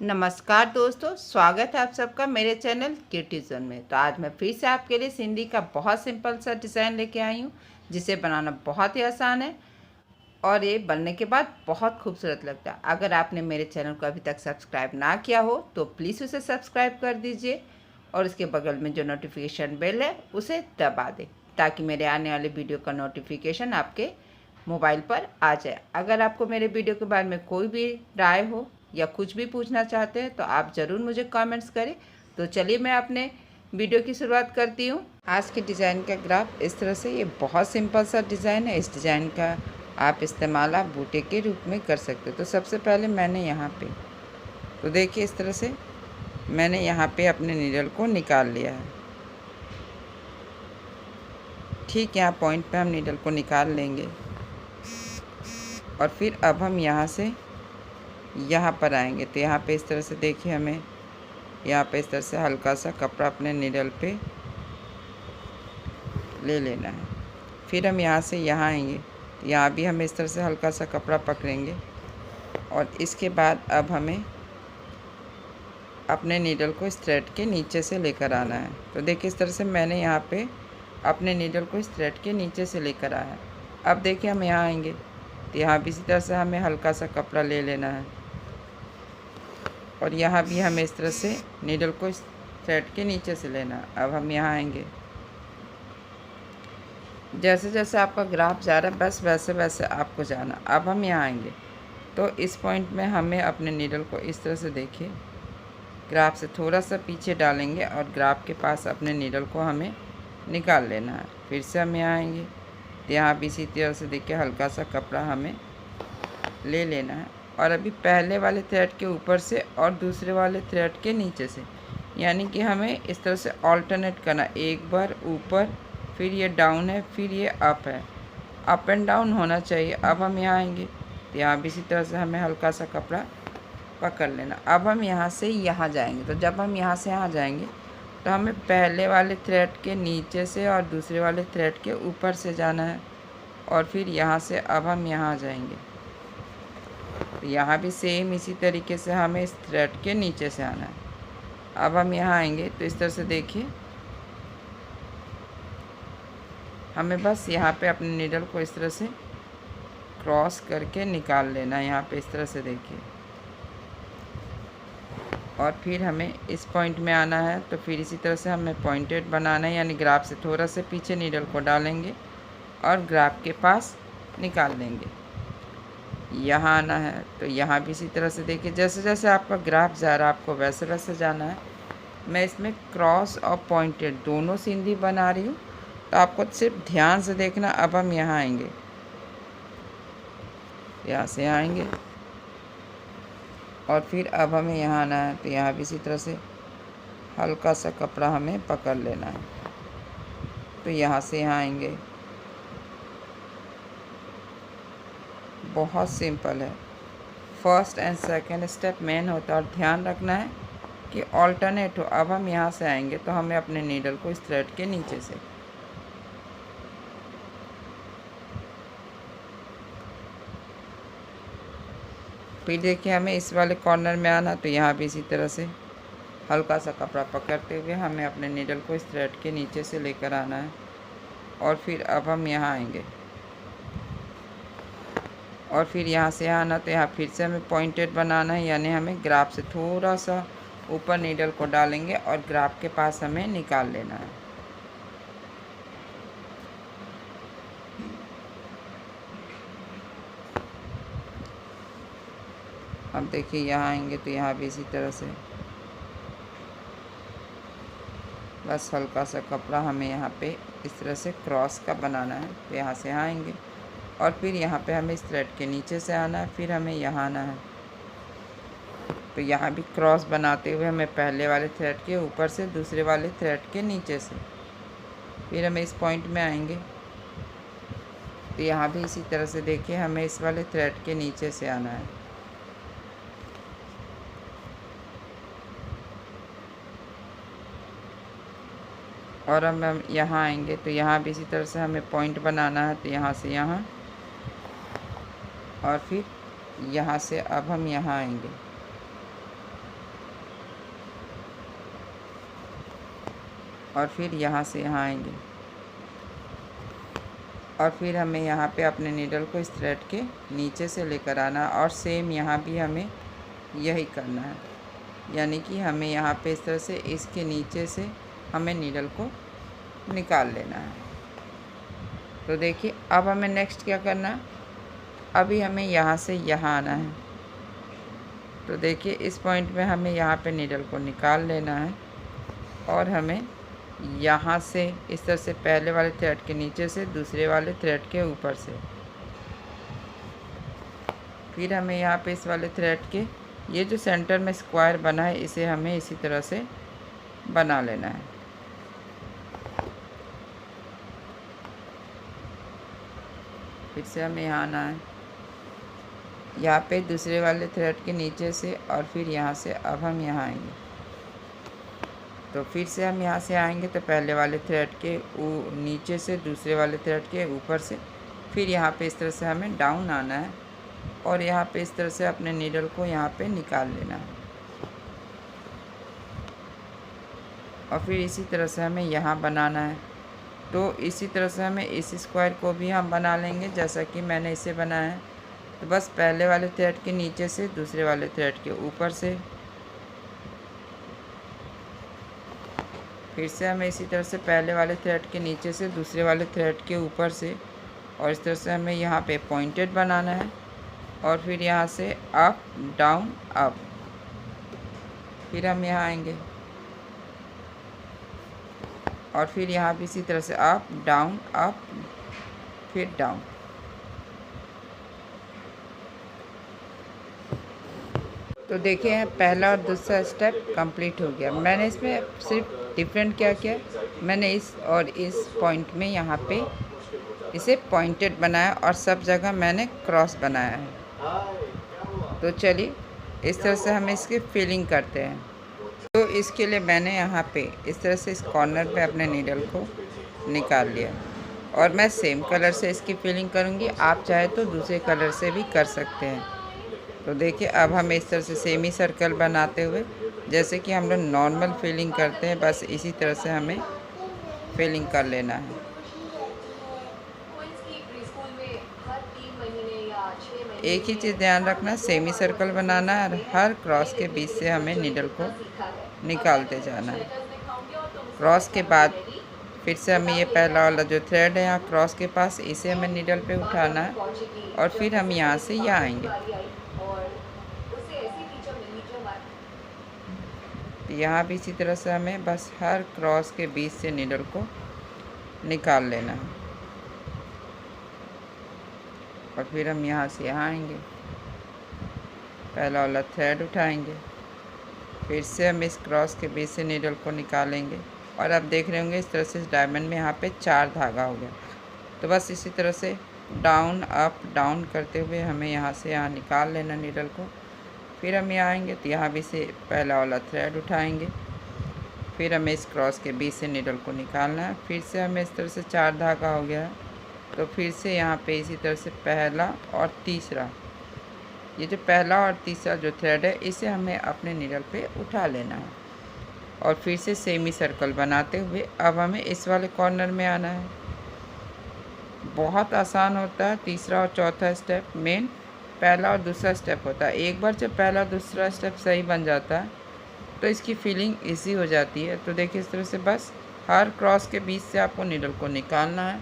नमस्कार दोस्तों, स्वागत है आप सबका मेरे चैनल क्यूटीजन में। तो आज मैं फिर से आपके लिए सिंधी का बहुत सिंपल सा डिज़ाइन लेके आई हूँ, जिसे बनाना बहुत ही आसान है और ये बनने के बाद बहुत खूबसूरत लगता है। अगर आपने मेरे चैनल को अभी तक सब्सक्राइब ना किया हो तो प्लीज़ उसे सब्सक्राइब कर दीजिए और इसके बगल में जो नोटिफिकेशन बेल है उसे दबा दें, ताकि मेरे आने वाले वीडियो का नोटिफिकेशन आपके मोबाइल पर आ जाए। अगर आपको मेरे वीडियो के बारे में कोई भी राय हो या कुछ भी पूछना चाहते हैं तो आप ज़रूर मुझे कमेंट्स करें। तो चलिए मैं अपने वीडियो की शुरुआत करती हूँ। आज के डिज़ाइन का ग्राफ इस तरह से, ये बहुत सिंपल सा डिज़ाइन है। इस डिज़ाइन का आप इस्तेमाल आप बूटे के रूप में कर सकते हो। तो सबसे पहले मैंने यहाँ पे, तो देखिए इस तरह से मैंने यहाँ पे अपने नीडल को निकाल लिया है। ठीक यहाँ पॉइंट पे हम नीडल को निकाल लेंगे और फिर अब हम यहाँ से यहाँ पर आएंगे। तो यहाँ पे इस तरह से देखिए, हमें यहाँ पे इस तरह से हल्का सा कपड़ा अपने नीडल पे ले लेना है। फिर हम यहाँ से यहाँ आएंगे, तो यहाँ भी हम इस तरह से हल्का सा कपड़ा पकड़ेंगे और इसके बाद अब हमें अपने नीडल को इस थ्रेड के नीचे से लेकर आना है। तो देखिए इस तरह से मैंने यहाँ पे अपने नीडल को इस थ्रेड के नीचे से लेकर आया। अब देखिए हम यहाँ आएंगे, तो यहाँ भी इसी तरह से हमें हल्का सा कपड़ा ले लेना है और यहाँ भी हमें इस तरह से नीडल को इस थ्रेड के नीचे से लेना। अब हम यहाँ आएंगे, जैसे जैसे आपका ग्राफ जा रहा है बस वैसे वैसे आपको जाना। अब हम यहाँ आएंगे, तो इस पॉइंट में हमें अपने नीडल को इस तरह से देखिए ग्राफ से थोड़ा सा पीछे डालेंगे और ग्राफ के पास अपने नीडल को हमें निकाल लेना है। फिर से हम यहाँ आएंगे, तो यहाँ भी इसी तरह से देखिए हल्का सा कपड़ा हमें ले लेना है और अभी पहले वाले थ्रेड के ऊपर से और दूसरे वाले थ्रेड के नीचे से, यानी कि हमें इस तरह से ऑल्टरनेट करना। एक बार ऊपर, फिर ये डाउन है, फिर ये अप है, अप एंड डाउन होना चाहिए। अब हम यहाँ आएंगे, तो यहाँ भी इसी तरह से हमें हल्का सा कपड़ा पकड़ लेना। अब हम यहाँ से यहाँ जाएंगे, तो जब हम यहाँ से यहाँ जाएंगे तो हमें पहले वाले थ्रेड के नीचे से और दूसरे वाले थ्रेड के ऊपर से जाना है और फिर यहाँ से अब हम यहाँ जाएंगे। तो यहाँ भी सेम इसी तरीके से हमें इस थ्रेड के नीचे से आना है। अब हम यहाँ आएंगे, तो इस तरह से देखिए हमें बस यहाँ पे अपने नीडल को इस तरह से क्रॉस करके निकाल लेना है। यहाँ पे इस तरह से देखिए और फिर हमें इस पॉइंट में आना है। तो फिर इसी तरह से हमें पॉइंटेड बनाना है, यानी ग्राफ से थोड़ा से पीछे नीडल को डालेंगे और ग्राफ के पास निकाल लेंगे। यहाँ आना है, तो यहाँ भी इसी तरह से देखिए जैसे जैसे आपका ग्राफ जा रहा है आपको वैसे वैसे जाना है। मैं इसमें क्रॉस और पॉइंटेड दोनों सिंधी बना रही हूँ, तो आपको सिर्फ ध्यान से देखना। अब हम यहाँ आएंगे, यहाँ से आएंगे और फिर अब हमें यहाँ आना है, तो यहाँ भी इसी तरह से हल्का सा कपड़ा हमें पकड़ लेना है। तो यहाँ से यहाँ आएंगे, बहुत सिंपल है। First and second step main होता है और ध्यान रखना है कि ऑल्टरनेट हो। अब हम यहाँ से आएंगे, तो हमें अपने नीडल को इस थ्रेड के नीचे से, फिर देखिए हमें इस वाले कॉर्नर में आना। तो यहाँ भी इसी तरह से हल्का सा कपड़ा पकड़ते हुए हमें अपने नीडल को इस थ्रेड के नीचे से लेकर आना है और फिर अब हम यहाँ आएंगे और फिर यहाँ से यहाँ आना। तो यहाँ फिर से हमें पॉइंटेड बनाना है, यानी हमें ग्राफ से थोड़ा सा ऊपर नीडल को डालेंगे और ग्राफ के पास हमें निकाल लेना है। अब देखिए यहाँ आएंगे, तो यहाँ भी इसी तरह से बस हल्का सा कपड़ा हमें यहाँ पे इस तरह से क्रॉस का बनाना है। तो यहाँ से यहाँ आएंगे और फिर यहाँ पे हमें इस थ्रेड के नीचे से आना है, फिर हमें यहाँ आना है। तो यहाँ भी क्रॉस बनाते हुए हमें पहले वाले थ्रेड के ऊपर से दूसरे वाले थ्रेड के नीचे से, फिर हमें इस पॉइंट में आएंगे। तो यहाँ भी इसी तरह से देखिए हमें इस वाले थ्रेड के नीचे से आना है और अब हम यहाँ आएंगे। तो यहाँ भी इसी तरह से हमें पॉइंट बनाना है। तो यहाँ से यहाँ और फिर यहाँ से अब हम यहाँ आएंगे। और फिर यहाँ से यहाँ आएंगे और फिर हमें यहाँ पे अपने नीडल को इस थ्रेड के नीचे से लेकर आना और सेम यहाँ भी हमें यही करना है, यानी कि हमें यहाँ पे इस तरह से इसके नीचे से हमें नीडल को निकाल लेना है। तो देखिए अब हमें नेक्स्ट क्या करना है, अभी हमें यहाँ से यहाँ आना है। तो देखिए इस पॉइंट में हमें यहाँ पे नीडल को निकाल लेना है और हमें यहाँ से इस तरह से पहले वाले थ्रेड के नीचे से दूसरे वाले थ्रेड के ऊपर से, फिर हमें यहाँ पे इस वाले थ्रेड के ये जो सेंटर में स्क्वायर बना है इसे हमें इसी तरह से बना लेना है। फिर से हमें यहाँ आना है, यहाँ पे दूसरे वाले थ्रेड के नीचे से और फिर यहाँ से अब हम यहाँ आएंगे। तो फिर से हम यहाँ से आएंगे तो पहले वाले थ्रेड के नीचे से दूसरे वाले थ्रेड के ऊपर से, फिर यहाँ पे इस तरह से हमें डाउन आना है और यहाँ पे इस तरह से अपने नीडल को यहाँ पे निकाल लेना है और फिर इसी तरह से हमें यहाँ बनाना है। तो इसी तरह से हमें इस स्क्वायर को भी हम बना लेंगे जैसा कि मैंने इसे बनाया है। तो बस पहले वाले थ्रेड के नीचे से दूसरे वाले थ्रेड के ऊपर से, फिर से हमें इसी तरह से पहले वाले थ्रेड के नीचे से दूसरे वाले थ्रेड के ऊपर से और इस तरह से हमें यहाँ पे पॉइंटेड बनाना है और फिर यहाँ से अप डाउन अप, फिर हम यहाँ आएंगे और फिर यहाँ भी इसी तरह से अप डाउन अप फिर डाउन। तो देखिए पहला और दूसरा स्टेप कंप्लीट हो गया। मैंने इसमें सिर्फ डिफरेंट क्या किया, मैंने इस और इस पॉइंट में यहाँ पे इसे पॉइंटेड बनाया और सब जगह मैंने क्रॉस बनाया है। तो चलिए इस तरह से हम इसकी फिलिंग करते हैं। तो इसके लिए मैंने यहाँ पे इस तरह से इस कॉर्नर पे अपने नीडल को निकाल लिया और मैं सेम कलर से इसकी फिलिंग करूँगी, आप चाहे तो दूसरे कलर से भी कर सकते हैं। तो देखिए अब हम इस तरह से सेमी सर्कल बनाते हुए जैसे कि हम लोग नॉर्मल फिलिंग करते हैं, बस इसी तरह से हमें फिलिंग कर लेना है। एक ही चीज़ ध्यान रखना, सेमी सर्कल बनाना है और हर क्रॉस के बीच से हमें नीडल को निकालते जाना है। क्रॉस के बाद फिर से हमें ये पहला वाला जो थ्रेड है यहाँ क्रॉस के पास, इसे हमें नीडल पे उठाना है और फिर हम यहाँ से यहाँ आएंगे। तो यहाँ भी इसी तरह से हमें बस हर क्रॉस के बीच से नीडल को निकाल लेना है और फिर हम यहाँ से यहाँ आएंगे, पहला वाला थ्रेड उठाएंगे, फिर से हम इस क्रॉस के बीच से नीडल को निकालेंगे और अब देख रहे होंगे इस तरह से इस डायमंड में यहाँ पे 4 धागा हो गया। तो बस इसी तरह से डाउन अप डाउन करते हुए हमें यहाँ से यहाँ निकाल लेना नीडल को। फिर हम यहाँ आएंगे तो यहाँ भी से पहला वाला थ्रेड उठाएंगे, फिर हमें इस क्रॉस के बीच से नीडल को निकालना है। फिर से हमें इस तरह से 4 धागा हो गया, तो फिर से यहाँ पे इसी तरह से पहला और तीसरा, ये जो पहला और तीसरा जो थ्रेड है इसे हमें अपने नीडल पे उठा लेना है और फिर से सेमी सर्कल बनाते हुए अब हमें इस वाले कॉर्नर में आना है। बहुत आसान होता है तीसरा और चौथा स्टेप, मेन पहला और दूसरा स्टेप होता है। एक बार जब पहला दूसरा स्टेप सही बन जाता है तो इसकी फीलिंग इजी हो जाती है। तो देखिए इस तरह से बस हर क्रॉस के बीच से आपको नीडल को निकालना है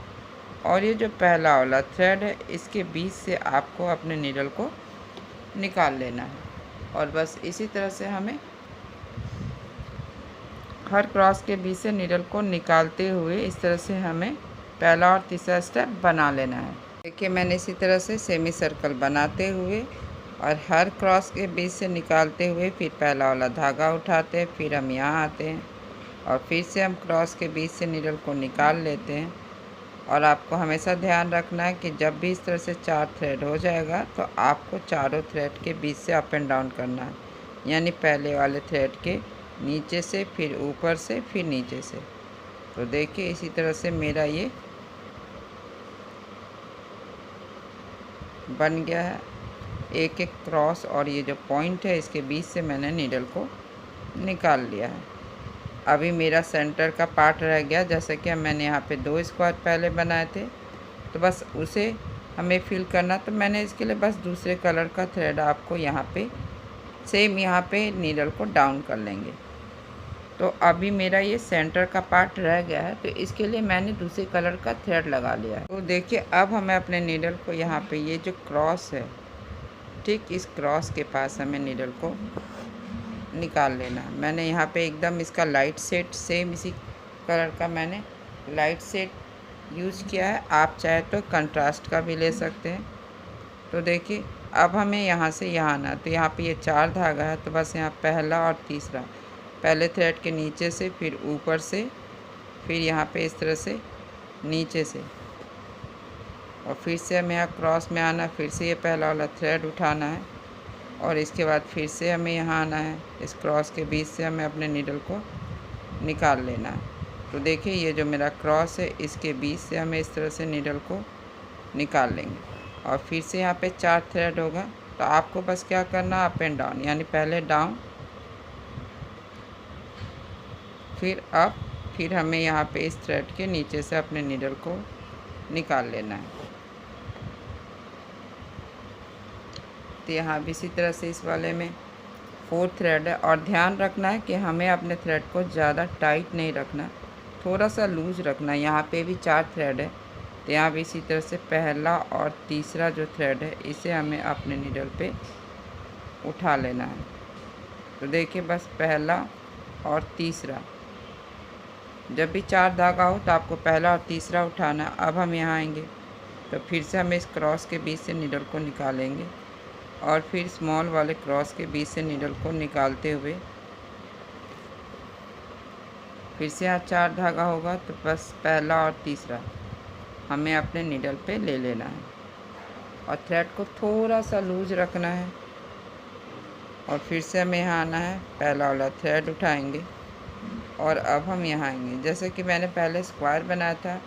और ये जो पहला वाला थ्रेड है इसके बीच से आपको अपने नीडल को निकाल लेना है और बस इसी तरह से हमें हर क्रॉस के बीच से नीडल को निकालते हुए इस तरह से हमें पहला और तीसरा स्टेप बना लेना है। देखिए मैंने इसी तरह से सेमी सर्कल बनाते हुए और हर क्रॉस के बीच से निकालते हुए फिर पहला वाला धागा उठाते हैं, फिर हम यहाँ आते हैं और फिर से हम क्रॉस के बीच से नीडल को निकाल लेते हैं। और आपको हमेशा ध्यान रखना है कि जब भी इस तरह से 4 थ्रेड हो जाएगा तो आपको चारों थ्रेड के बीच से अप एंड डाउन करना है, यानी पहले वाले थ्रेड के नीचे से फिर ऊपर से फिर नीचे से। तो देखिए इसी तरह से मेरा ये बन गया है। एक एक क्रॉस और ये जो पॉइंट है इसके बीच से मैंने नीडल को निकाल लिया है। अभी मेरा सेंटर का पार्ट रह गया, जैसे कि मैंने यहाँ पे 2 स्क्वायर पहले बनाए थे, तो बस उसे हमें फिल करना। तो मैंने इसके लिए बस दूसरे कलर का थ्रेड आपको यहाँ पे सेम यहाँ पे नीडल को डाउन कर लेंगे। तो अभी मेरा ये सेंटर का पार्ट रह गया है, तो इसके लिए मैंने दूसरे कलर का थ्रेड लगा लिया है। तो देखिए अब हमें अपने नीडल को यहाँ पे ये जो क्रॉस है, ठीक इस क्रॉस के पास हमें नीडल को निकाल लेना है। मैंने यहाँ पे एकदम इसका लाइट शेड सेम इसी कलर का मैंने लाइट शेड यूज़ किया है। आप चाहे तो कंट्रास्ट का भी ले सकते हैं। तो देखिए अब हमें यहाँ से यहाँ आना, तो यहाँ पे ये 4 धागा है, तो बस यहाँ पहला और तीसरा, पहले थ्रेड के नीचे से, फिर ऊपर से, फिर यहाँ पे इस तरह से नीचे से, और फिर से हमें यहाँ क्रॉस में आना, फिर से ये पहला वाला थ्रेड उठाना है, और इसके बाद फिर से हमें यहाँ आना है। इस क्रॉस के बीच से हमें अपने नीडल को निकाल लेना है। तो देखिए ये जो मेरा क्रॉस है, इसके बीच से हमें इस तरह से नीडल को निकाल लेंगे, और फिर से यहाँ पे 4 थ्रेड होगा। तो आपको बस क्या करना, अप एंड डाउन, यानी पहले डाउन फिर अप, फिर हमें यहाँ पे इस थ्रेड के नीचे से अपने नीडल को निकाल लेना है। तो यहाँ भी इसी तरह से इस वाले में 4 थ्रेड है, और ध्यान रखना है कि हमें अपने थ्रेड को ज़्यादा टाइट नहीं रखना, थोड़ा सा लूज़ रखना। यहाँ पे भी 4 थ्रेड है, तो यहाँ भी इसी तरह से पहला और तीसरा जो थ्रेड है, इसे हमें अपने नीडल पे उठा लेना है। तो देखिए बस पहला और तीसरा, जब भी 4 धागा हो तो आपको पहला और तीसरा उठाना। अब हम यहाँ आएंगे, तो फिर से हमें इस क्रॉस के बीच से नीडल को निकालेंगे, और फिर स्मॉल वाले क्रॉस के बीच से नीडल को निकालते हुए फिर से यहाँ 4 धागा होगा, तो बस पहला और तीसरा हमें अपने नीडल पे ले लेना है, और थ्रेड को थोड़ा सा लूज रखना है। और फिर से हमें यहाँ आना है, पहला वाला थ्रेड उठाएंगे, और अब हम यहाँ आएंगे। जैसे कि मैंने पहले स्क्वायर बनाया था,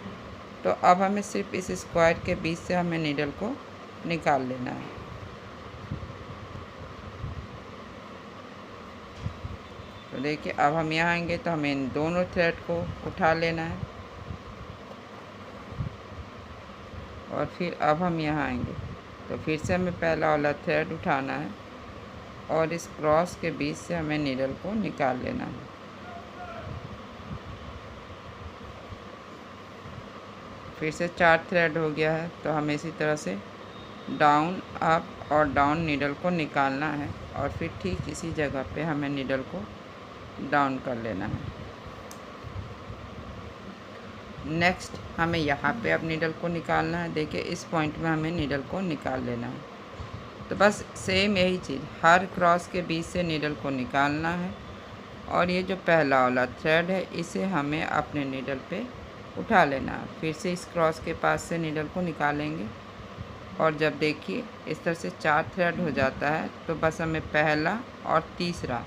तो अब हमें सिर्फ इस स्क्वायर के बीच से हमें नीडल को निकाल लेना है। तो देखिए अब हम यहाँ आएंगे, तो हमें इन दोनों थ्रेड को उठा लेना है, और फिर अब हम यहाँ आएंगे, तो फिर से हमें पहला वाला थ्रेड उठाना है, और इस क्रॉस के बीच से हमें नीडल को निकाल लेना है। फिर से 4 थ्रेड हो गया है, तो हमें इसी तरह से डाउन अप और डाउन नीडल को निकालना है, और फिर ठीक इसी जगह पे हमें नीडल को डाउन कर लेना है। नेक्स्ट हमें यहाँ पे अब नीडल को निकालना है। देखिए इस पॉइंट में हमें नीडल को निकाल लेना है। तो बस सेम यही चीज़, हर क्रॉस के बीच से नीडल को निकालना है, और ये जो पहला वाला थ्रेड है, इसे हमें अपने नीडल पे उठा लेना है। फिर से इस क्रॉस के पास से नीडल को निकालेंगे, और जब देखिए इस तरह से 4 थ्रेड हो जाता है, तो बस हमें पहला और तीसरा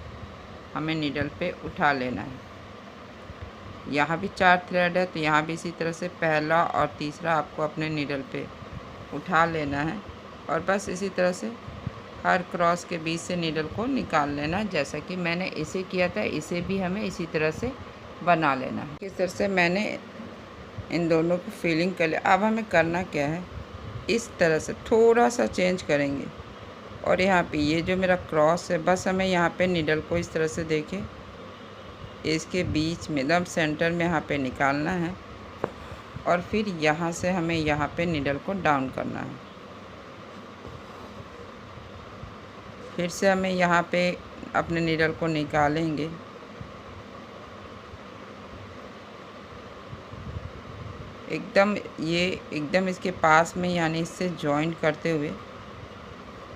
हमें नीडल पे उठा लेना है। यहाँ भी 4 थ्रेड है, तो यहाँ भी इसी तरह से पहला और तीसरा आपको अपने नीडल पे उठा लेना है, और बस इसी तरह से हर क्रॉस के बीच से नीडल को निकाल लेना। जैसा कि मैंने इसे किया था, इसे भी हमें इसी तरह से बना लेना है। इस तरह से मैंने इन दोनों को फिलिंग कर लिया। अब हमें करना क्या है, इस तरह से थोड़ा सा चेंज करेंगे, और यहाँ पे ये जो मेरा क्रॉस है, बस हमें यहाँ पे नीडल को इस तरह से देखिए इसके बीच में एकदम सेंटर में यहाँ पे निकालना है, और फिर यहाँ से हमें यहाँ पे नीडल को डाउन करना है। फिर से हमें यहाँ पे अपने नीडल को निकालेंगे, एकदम इसके पास में, यानी इससे जॉइंट करते हुए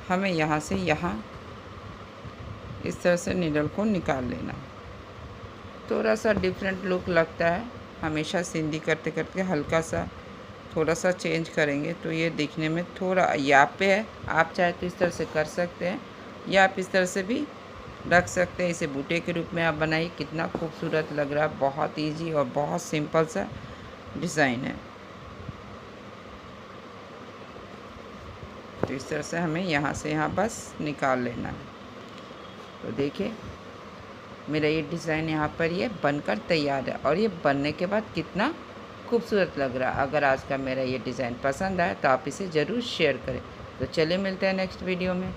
हमें यहाँ से यहाँ इस तरह से नीडल को निकाल लेना। थोड़ा सा डिफरेंट लुक लगता है, हमेशा सिंदी करते करते हल्का सा थोड़ा सा चेंज करेंगे, तो ये दिखने में थोड़ा यहाँ पे है। आप चाहे तो इस तरह से कर सकते हैं, या आप इस तरह से भी रख सकते हैं। इसे बूटे के रूप में आप बनाइए, कितना खूबसूरत लग रहा है। बहुत ईजी और बहुत सिंपल सा डिज़ाइन है। तो इस तरह से हमें यहाँ से यहाँ बस निकाल लेना है। तो देखिए मेरा ये डिज़ाइन यहाँ पर ये बनकर तैयार है और ये बनने के बाद कितना खूबसूरत लग रहा है। अगर आज का मेरा ये डिज़ाइन पसंद आए तो आप इसे ज़रूर शेयर करें। तो चलिए मिलते हैं नेक्स्ट वीडियो में।